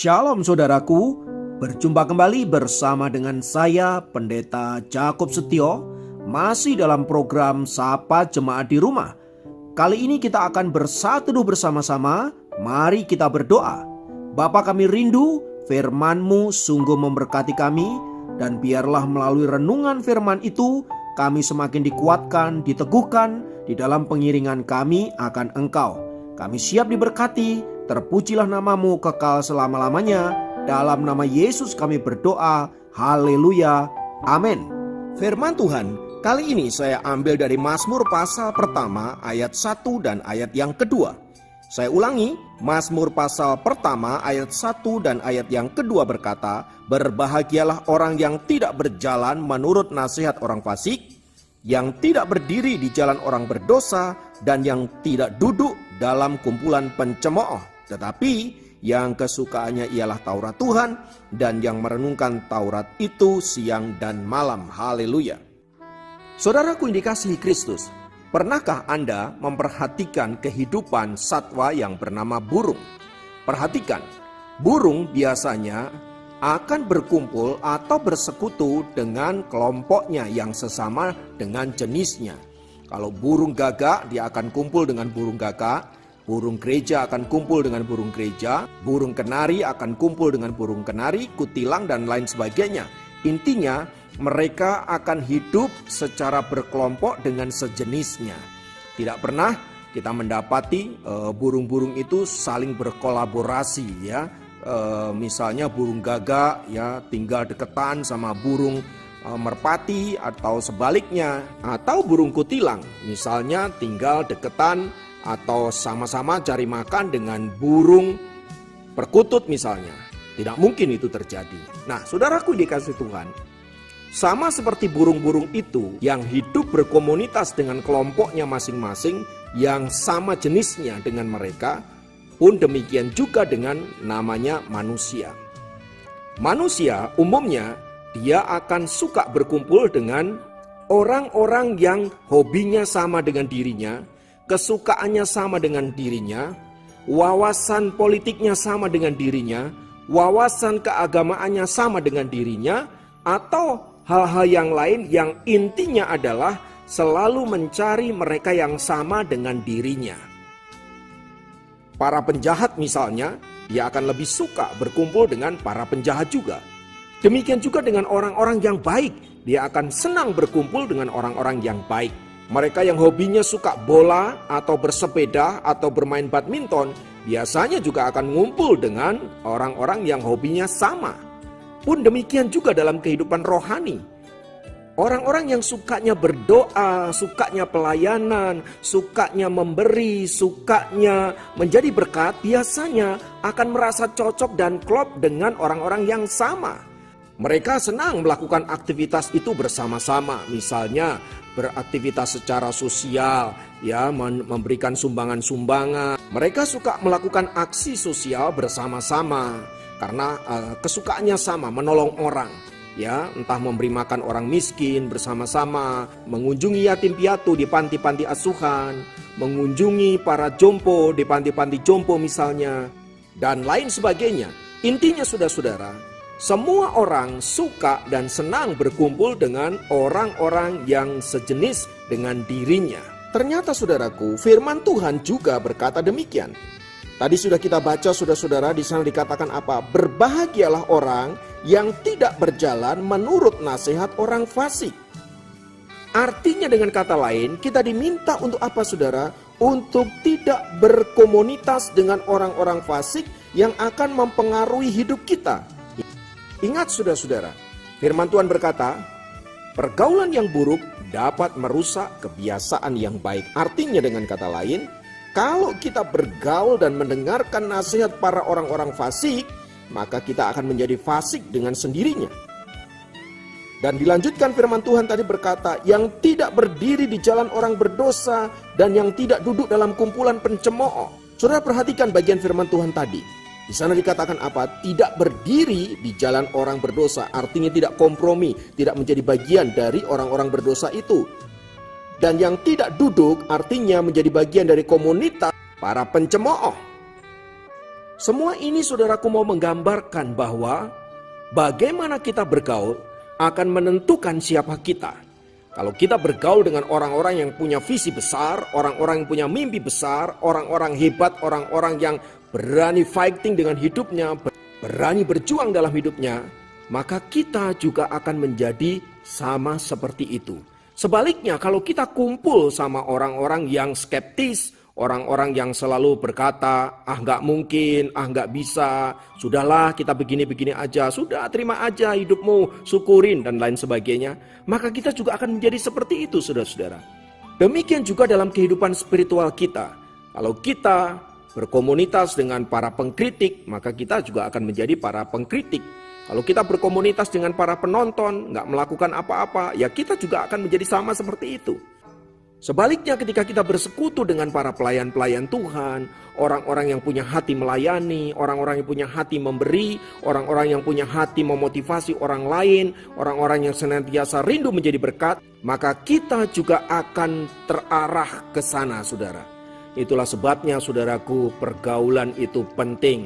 Shalom saudaraku, berjumpa kembali bersama dengan saya Pendeta Jakob Setio, masih dalam program Sapa Jemaat di Rumah. Kali ini kita akan bersatu bersama-sama, mari kita berdoa. Bapa kami rindu, firman-Mu sungguh memberkati kami, dan biarlah melalui renungan firman itu, kami semakin dikuatkan, diteguhkan di dalam pengiringan kami akan Engkau. Kami siap diberkati. Terpujilah namamu kekal selama-lamanya. Dalam nama Yesus kami berdoa. Haleluya. Amin. Firman Tuhan kali ini saya ambil dari Mazmur pasal pertama ayat 1 dan ayat yang kedua. Saya ulangi, Mazmur pasal pertama ayat 1 dan ayat yang kedua berkata, "Berbahagialah orang yang tidak berjalan menurut nasihat orang fasik, yang tidak berdiri di jalan orang berdosa, dan yang tidak duduk dalam kumpulan pencemooh, tetapi yang kesukaannya ialah Taurat Tuhan, dan yang merenungkan Taurat itu siang dan malam." Haleluya. Saudaraku yang dikasihi Kristus, pernahkah Anda memperhatikan kehidupan satwa yang bernama burung? Perhatikan, burung biasanya akan berkumpul atau bersekutu dengan kelompoknya yang sesama dengan jenisnya. Kalau burung gagak, dia akan kumpul dengan burung gagak. Burung gereja akan kumpul dengan burung gereja. Burung kenari akan kumpul dengan burung kenari, kutilang, dan lain sebagainya. Intinya, mereka akan hidup secara berkelompok dengan sejenisnya. Tidak pernah kita mendapati burung-burung itu saling berkolaborasi, ya. Misalnya burung gagak ya tinggal deketan sama burung merpati, atau sebaliknya, atau burung kutilang misalnya tinggal deketan atau sama-sama cari makan dengan burung perkutut misalnya. Tidak mungkin itu terjadi. Nah, saudaraku dikasih Tuhan, sama seperti burung-burung itu yang hidup berkomunitas dengan kelompoknya masing-masing yang sama jenisnya dengan mereka, pun demikian juga dengan namanya manusia. Manusia umumnya dia akan suka berkumpul dengan orang-orang yang hobinya sama dengan dirinya, kesukaannya sama dengan dirinya, wawasan politiknya sama dengan dirinya, wawasan keagamaannya sama dengan dirinya, atau hal-hal yang lain yang intinya adalah selalu mencari mereka yang sama dengan dirinya. Para penjahat misalnya, dia akan lebih suka berkumpul dengan para penjahat juga. Demikian juga dengan orang-orang yang baik, dia akan senang berkumpul dengan orang-orang yang baik. Mereka yang hobinya suka bola atau bersepeda atau bermain badminton, biasanya juga akan ngumpul dengan orang-orang yang hobinya sama. Pun demikian juga dalam kehidupan rohani. Orang-orang yang sukanya berdoa, sukanya pelayanan, sukanya memberi, sukanya menjadi berkat, biasanya akan merasa cocok dan klop dengan orang-orang yang sama. Mereka senang melakukan aktivitas itu bersama-sama, misalnya beraktivitas secara sosial, ya, memberikan sumbangan-sumbangan. Mereka suka melakukan aksi sosial bersama-sama karena kesukaannya sama, menolong orang. Ya, entah memberi makan orang miskin bersama-sama, mengunjungi yatim piatu di panti-panti asuhan, mengunjungi para jompo di panti-panti jompo misalnya, dan lain sebagainya. Intinya saudara-saudara, semua orang suka dan senang berkumpul dengan orang-orang yang sejenis dengan dirinya. Ternyata saudaraku, firman Tuhan juga berkata demikian. Tadi sudah kita baca saudara-saudara, di sana dikatakan apa? Berbahagialah orang yang tidak berjalan menurut nasihat orang fasik. Artinya dengan kata lain, kita diminta untuk apa saudara? Untuk tidak berkomunitas dengan orang-orang fasik yang akan mempengaruhi hidup kita. Ingat saudara-saudara, firman Tuhan berkata, pergaulan yang buruk dapat merusak kebiasaan yang baik. Artinya dengan kata lain, kalau kita bergaul dan mendengarkan nasihat para orang-orang fasik, maka kita akan menjadi fasik dengan sendirinya. Dan dilanjutkan firman Tuhan tadi berkata, yang tidak berdiri di jalan orang berdosa, dan yang tidak duduk dalam kumpulan pencemooh. Saudara perhatikan bagian firman Tuhan tadi. Di sana dikatakan apa? Tidak berdiri di jalan orang berdosa. Artinya tidak kompromi, tidak menjadi bagian dari orang-orang berdosa itu. Dan yang tidak duduk artinya menjadi bagian dari komunitas para pencemooh. Semua ini saudaraku mau menggambarkan bahwa bagaimana kita bergaul akan menentukan siapa kita. Kalau kita bergaul dengan orang-orang yang punya visi besar, orang-orang yang punya mimpi besar, orang-orang hebat, orang-orang yang berani fighting dengan hidupnya, berani berjuang dalam hidupnya, maka kita juga akan menjadi sama seperti itu. Sebaliknya kalau kita kumpul sama orang-orang yang skeptis, orang-orang yang selalu berkata, nggak mungkin, nggak bisa, sudahlah kita begini-begini aja, sudah terima aja hidupmu, syukurin dan lain sebagainya. Maka kita juga akan menjadi seperti itu saudara-saudara. Demikian juga dalam kehidupan spiritual kita. Kalau kita berkomunitas dengan para pengkritik, maka kita juga akan menjadi para pengkritik. Kalau kita berkomunitas dengan para penonton, nggak melakukan apa-apa, ya kita juga akan menjadi sama seperti itu. Sebaliknya ketika kita bersekutu dengan para pelayan-pelayan Tuhan, orang-orang yang punya hati melayani, orang-orang yang punya hati memberi, orang-orang yang punya hati memotivasi orang lain, orang-orang yang senantiasa rindu menjadi berkat, maka kita juga akan terarah ke sana, saudara. Itulah sebabnya, saudaraku, pergaulan itu penting.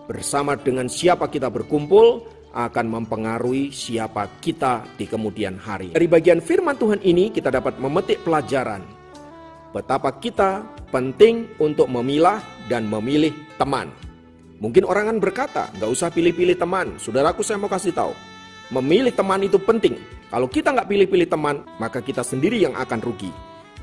Bersama dengan siapa kita berkumpul akan mempengaruhi siapa kita di kemudian hari. Dari bagian firman Tuhan ini kita dapat memetik pelajaran betapa kita penting untuk memilah dan memilih teman. Mungkin orang kan berkata, gak usah pilih-pilih teman. Saudaraku, saya mau kasih tahu, memilih teman itu penting. Kalau kita gak pilih-pilih teman, maka kita sendiri yang akan rugi.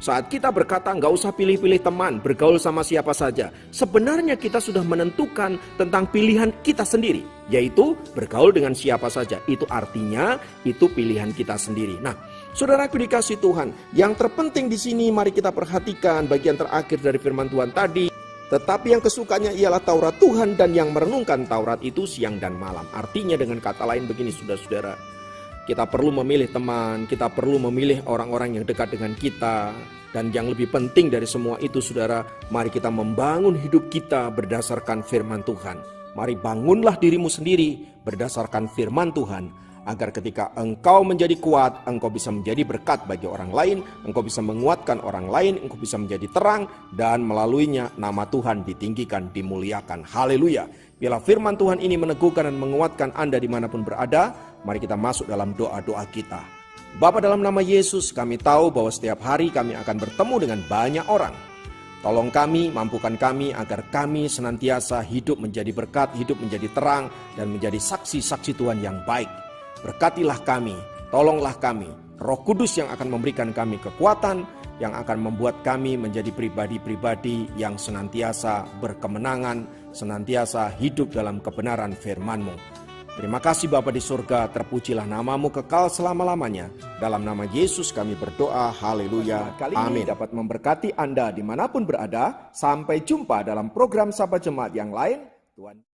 Saat kita berkata nggak usah pilih-pilih teman, bergaul sama siapa saja, sebenarnya kita sudah menentukan tentang pilihan kita sendiri, yaitu bergaul dengan siapa saja. Itu artinya itu pilihan kita sendiri. Nah, saudaraku dikasih Tuhan, yang terpenting di sini mari kita perhatikan bagian terakhir dari firman Tuhan tadi. Tetapi yang kesukanya ialah Taurat Tuhan, dan yang merenungkan Taurat itu siang dan malam. Artinya dengan kata lain begini saudara-saudara, kita perlu memilih teman, kita perlu memilih orang-orang yang dekat dengan kita. Dan yang lebih penting dari semua itu saudara, mari kita membangun hidup kita berdasarkan firman Tuhan. Mari bangunlah dirimu sendiri berdasarkan firman Tuhan, agar ketika engkau menjadi kuat, engkau bisa menjadi berkat bagi orang lain, engkau bisa menguatkan orang lain, engkau bisa menjadi terang, dan melaluinya nama Tuhan ditinggikan, dimuliakan. Haleluya. Bila firman Tuhan ini meneguhkan dan menguatkan Anda dimanapun berada, mari kita masuk dalam doa-doa kita. Bapa, dalam nama Yesus, kami tahu bahwa setiap hari kami akan bertemu dengan banyak orang. Tolong kami, mampukan kami agar kami senantiasa hidup menjadi berkat, hidup menjadi terang, dan menjadi saksi-saksi Tuhan yang baik. Berkatilah kami, tolonglah kami. Roh Kudus yang akan memberikan kami kekuatan, yang akan membuat kami menjadi pribadi-pribadi yang senantiasa berkemenangan, senantiasa hidup dalam kebenaran firman-Mu. Terima kasih Bapa di surga, terpujilah namamu kekal selama-lamanya. Dalam nama Yesus kami berdoa, haleluya, amin. Dapat memberkati Anda dimanapun berada. Sampai jumpa dalam program Sapa Jemaat yang lain. Tuhan